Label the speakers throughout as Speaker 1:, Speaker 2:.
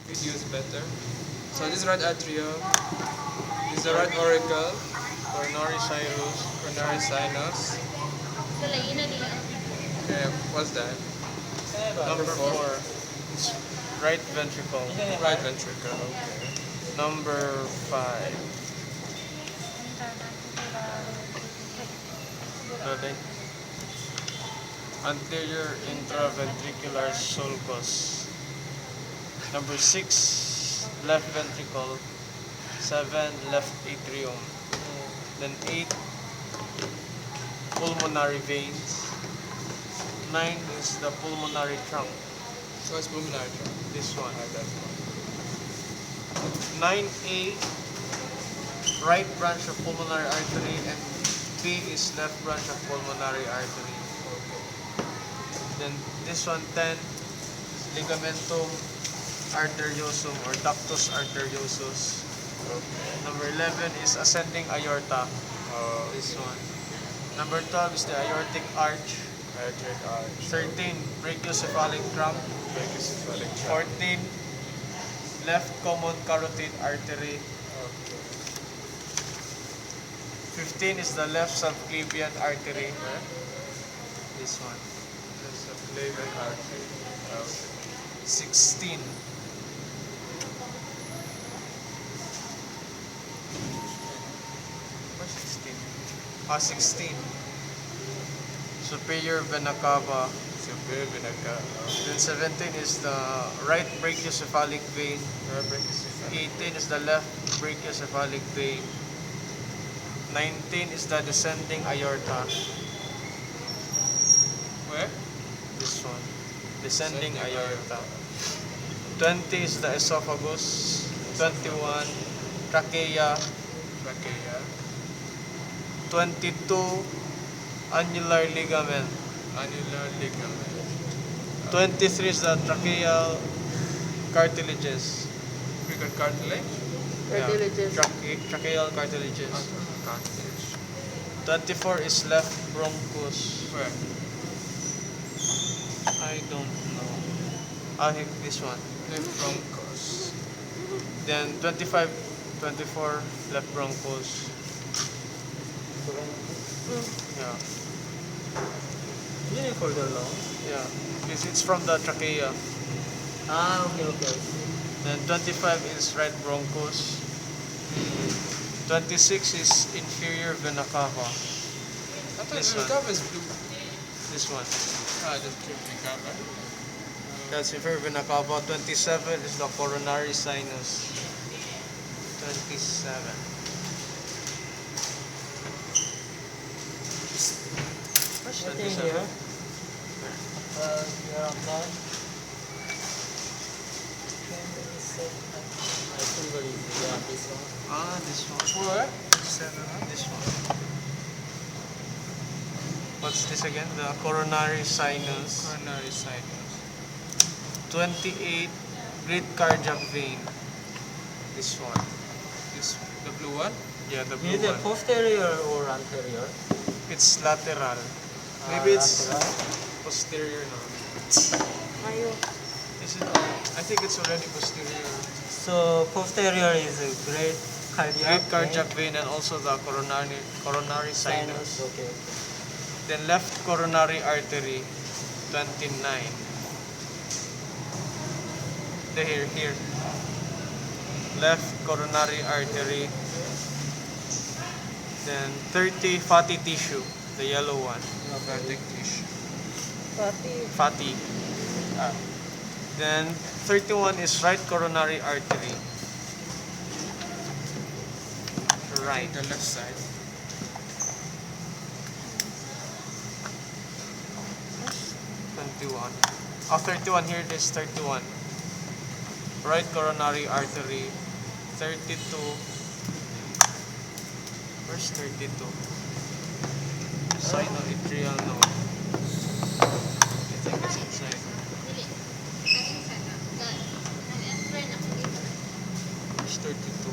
Speaker 1: Videos better. So this is right atrium. This is the right auricle.
Speaker 2: Coronary sinus.
Speaker 1: Coronary sinus. Okay, what's that?
Speaker 2: Number
Speaker 1: Number 4.
Speaker 2: 4. It's right ventricle.
Speaker 1: Right ventricle. Okay.
Speaker 2: Number 5. Nothing. Anterior intraventricular sulcus. Number 6, left ventricle. 7, left atrium. Then 8, pulmonary veins. 9 is the pulmonary trunk.
Speaker 1: So it's pulmonary trunk.
Speaker 2: This one.
Speaker 1: That one.
Speaker 2: 9A, right branch of pulmonary artery, and B is left branch of pulmonary artery. Then this one, 10, ligamentum arteriosum or ductus arteriosus. Number 11 is ascending aorta. This one. Number 12 is the aortic arch.
Speaker 1: Aortic arch.
Speaker 2: 13, brachiocephalic trunk.
Speaker 1: Brachiocephalic trunk.
Speaker 2: 14, left common carotid artery.
Speaker 1: Okay.
Speaker 2: 15 is the left subclavian artery.
Speaker 1: Where?
Speaker 2: This one.
Speaker 1: That's a flavor artery. Okay.
Speaker 2: 16. Where's 16? 16. Superior vena cava.
Speaker 1: Superior vena cava.
Speaker 2: Then 17 is the right brachiocephalic vein.
Speaker 1: Brachiocephalic.
Speaker 2: 18 is the left brachiocephalic vein. 19 is the descending aorta.
Speaker 1: Where?
Speaker 2: This one. Descending
Speaker 1: Descending
Speaker 2: aorta. 20 is the esophagus. 21, trachea.
Speaker 1: Trachea.
Speaker 2: 22, annular ligament.
Speaker 1: Annular ligament.
Speaker 2: 23 is the tracheal cartilages.
Speaker 1: We got cartilage.
Speaker 3: Cartilages.
Speaker 2: Tracheal cartilages.
Speaker 1: Cartilage.
Speaker 2: 24 is left bronchus.
Speaker 1: Where?
Speaker 2: I don't know. I think this one.
Speaker 1: Left bronchus.
Speaker 2: Then 25, 24, left bronchus. Yeah.
Speaker 3: Really for the long?
Speaker 2: Yeah. It's from the trachea.
Speaker 3: Okay.
Speaker 2: Then 25 is right bronchus. 26 is inferior vena cava.
Speaker 1: I thought
Speaker 2: This
Speaker 1: the
Speaker 2: one.
Speaker 1: cover is blue.
Speaker 2: This one.
Speaker 1: Just keep the cover.
Speaker 2: That's inferior vena cava. 27 is the coronary sinus. 27. Where's
Speaker 3: Nothing
Speaker 2: 27?
Speaker 3: here. You're outside. I think what is this one?
Speaker 2: This one.
Speaker 1: Where? 27, huh?
Speaker 2: This one. What's this again? The coronary sinus.
Speaker 1: Coronary sinus.
Speaker 2: 28, great cardiac vein. This one.
Speaker 1: This, the blue one?
Speaker 2: Yeah, the blue
Speaker 3: Is it
Speaker 2: one.
Speaker 3: posterior or anterior?
Speaker 2: It's lateral. Maybe it's
Speaker 3: Lateral.
Speaker 2: posterior now.
Speaker 3: Ayo.
Speaker 2: Is it? I think it's already posterior.
Speaker 3: So posterior is a great cardiac.
Speaker 2: Great cardiac vein and also the coronary sinus.
Speaker 3: Okay.
Speaker 2: Then left coronary artery, 29. Here. Left coronary artery. Then 30, fatty tissue, the yellow one.
Speaker 1: Hepatic tissue.
Speaker 2: Fatty. Then 31 is right coronary artery. Right.
Speaker 1: The left side.
Speaker 2: 21. Oh, 31. Here it is, 31. Right coronary artery. 32. Where's 32? Sinoatrial node. I think it's inside. Where's 32?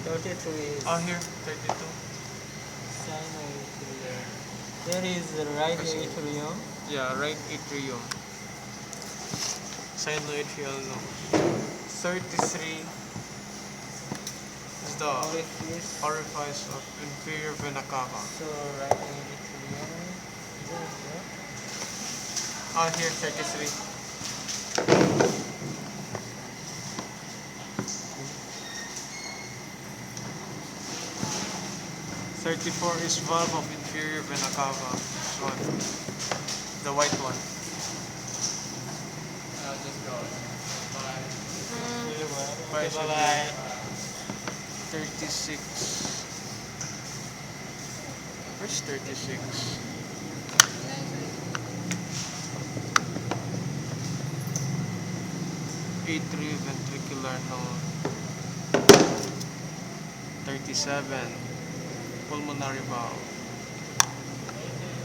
Speaker 3: 33 is
Speaker 2: Oh, here, 32.
Speaker 3: sinoatrial. There is the right atrium.
Speaker 2: Yeah, right atrium. Sinoatrial node. 33 is the
Speaker 3: Orifice.
Speaker 2: orifice of inferior vena cava.
Speaker 3: So right atrium. There.
Speaker 2: Ah, here 33. Thirty-four is valve of inferior vena cava. This one, the white one.
Speaker 1: I'll just go. Bye.
Speaker 2: Bye,
Speaker 3: Okay, bye-bye.
Speaker 2: 36. Where's 36? Atrioventricular node. 37. Pulmonary valve.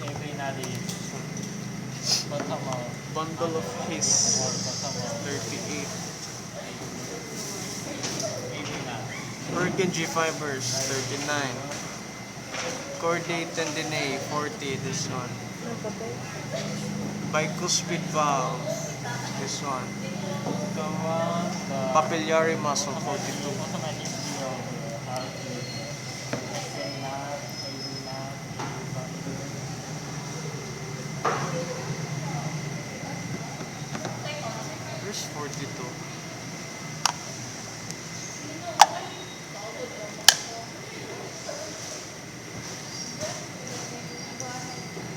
Speaker 3: Every node is bottom of
Speaker 2: Bundle of
Speaker 3: or
Speaker 2: His.
Speaker 3: bottom of
Speaker 2: 38.
Speaker 3: every node.
Speaker 2: Purkinje fibers. 39. Chordae tendinae. 40. This one. Bicuspid valve. This one.
Speaker 3: The one, the
Speaker 2: Papillary muscle. 42.
Speaker 3: automatic view of how to say node, every node, bundle.
Speaker 2: Where's 42?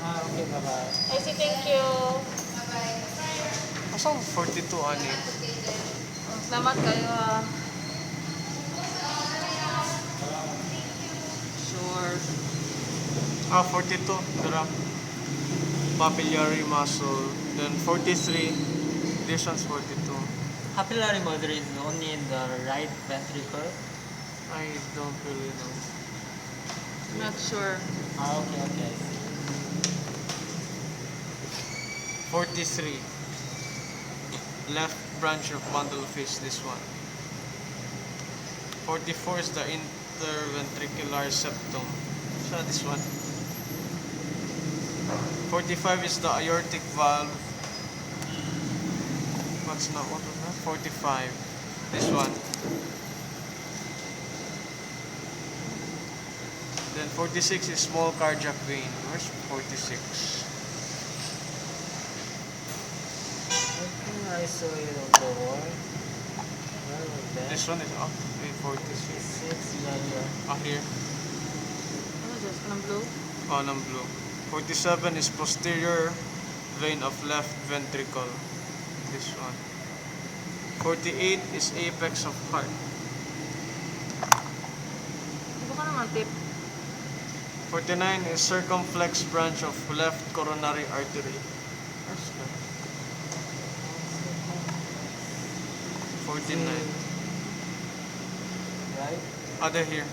Speaker 3: Okay, bye-bye.
Speaker 4: I say thank you.
Speaker 2: Asang 42 ani?
Speaker 4: Salamat kayo ah. Sure.
Speaker 2: Ah, 42. Dara. Papillary muscle. Then 43. This one's 42.
Speaker 3: Papillary muscle is only in the right ventricle.
Speaker 2: I don't really know.
Speaker 4: Not sure.
Speaker 3: Okay, okay, I see.
Speaker 2: 43. Left branch of bundle of His, this one. 44 is the interventricular septum. So this one. 45 is the aortic valve. What's not what was that? 45. This one. Then 46 is small cardiac vein. Where's 46?
Speaker 3: I think I saw it on the wall. Where was that?
Speaker 2: This one is up. 46.
Speaker 3: 46, yeah, yeah.
Speaker 2: Ah, here.
Speaker 4: Ano dyan? Anong blue?
Speaker 2: Oh, ng blue. 47 is posterior vein of left ventricle. This one. 48 is apex of heart.
Speaker 4: Di ba ka naman tip?
Speaker 2: 49 is circumflex branch of left coronary artery. Where's that? 49.
Speaker 3: Right?
Speaker 2: Other here.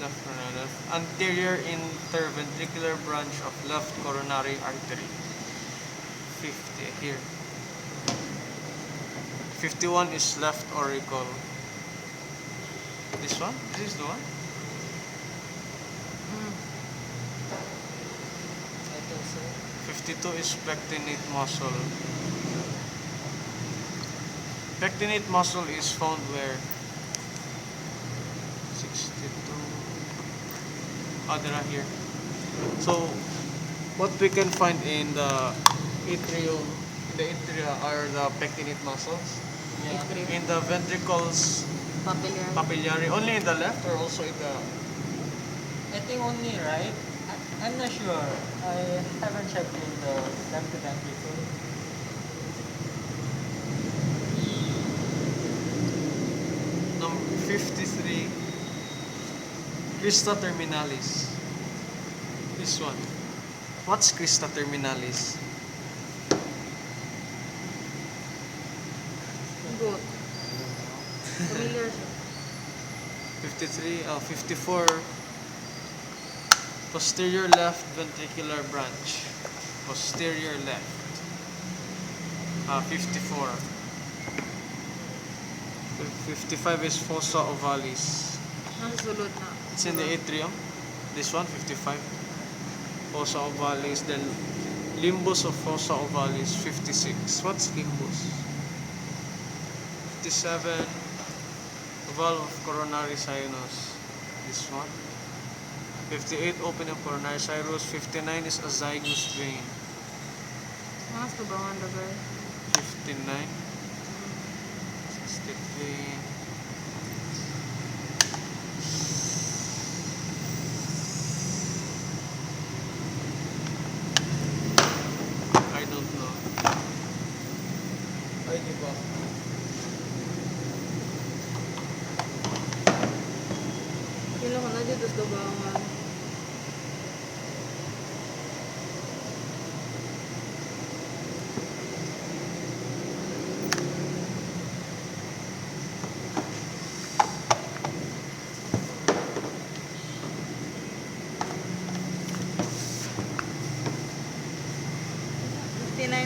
Speaker 2: Left coronary, left. Anterior interventricular branch of left coronary artery. 50 here. 51 is left auricle. This one? This is the one?
Speaker 3: I think so.
Speaker 2: 52 is pectinate muscle. Pectinate muscle is found where? 62. Ah, there are here. So, what we can find in the atrium, the atria are the pectinate muscles.
Speaker 3: Yeah.
Speaker 2: In the ventricles,
Speaker 4: Papillary.
Speaker 2: papillary, only in the left or also in the...
Speaker 3: I think only right. I'm not sure. I haven't checked in the left ventricle.
Speaker 2: Number 53, Crista terminalis. This one. What's Crista terminalis?
Speaker 4: Good. Familiar siya.
Speaker 2: 54, posterior left ventricular branch. Posterior left. 54. 55 is fossa ovalis.
Speaker 4: Nasa sulod na.
Speaker 2: It's in the atrium. This one, 55. Fossa ovalis. Then limbus of fossa ovalis, 56. What's limbus? 57. Valve of coronary sinus. This one. 58, opening of coronary sinus. 59 is azygous vein.
Speaker 4: Mas kabangan na ba?
Speaker 2: 59. Cystic vein. I don't know.
Speaker 1: Ay, di ba?
Speaker 4: Kailan ko na dito sa kabangan.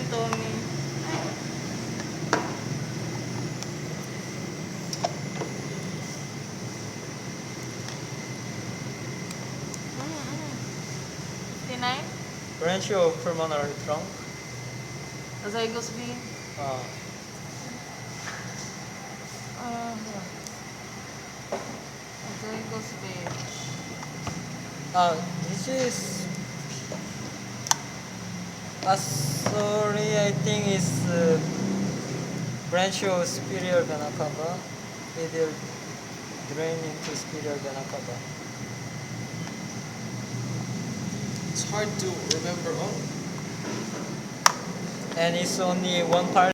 Speaker 4: Tommy. Mm-hmm. 59?
Speaker 3: Branchiopulmonary trunk.
Speaker 4: Azygos vein. Azygos vein.
Speaker 3: This is sorry, I think it's branchial superior vena cava. It will drain into superior vena cava.
Speaker 1: It's hard to remember all.
Speaker 3: And it's only one part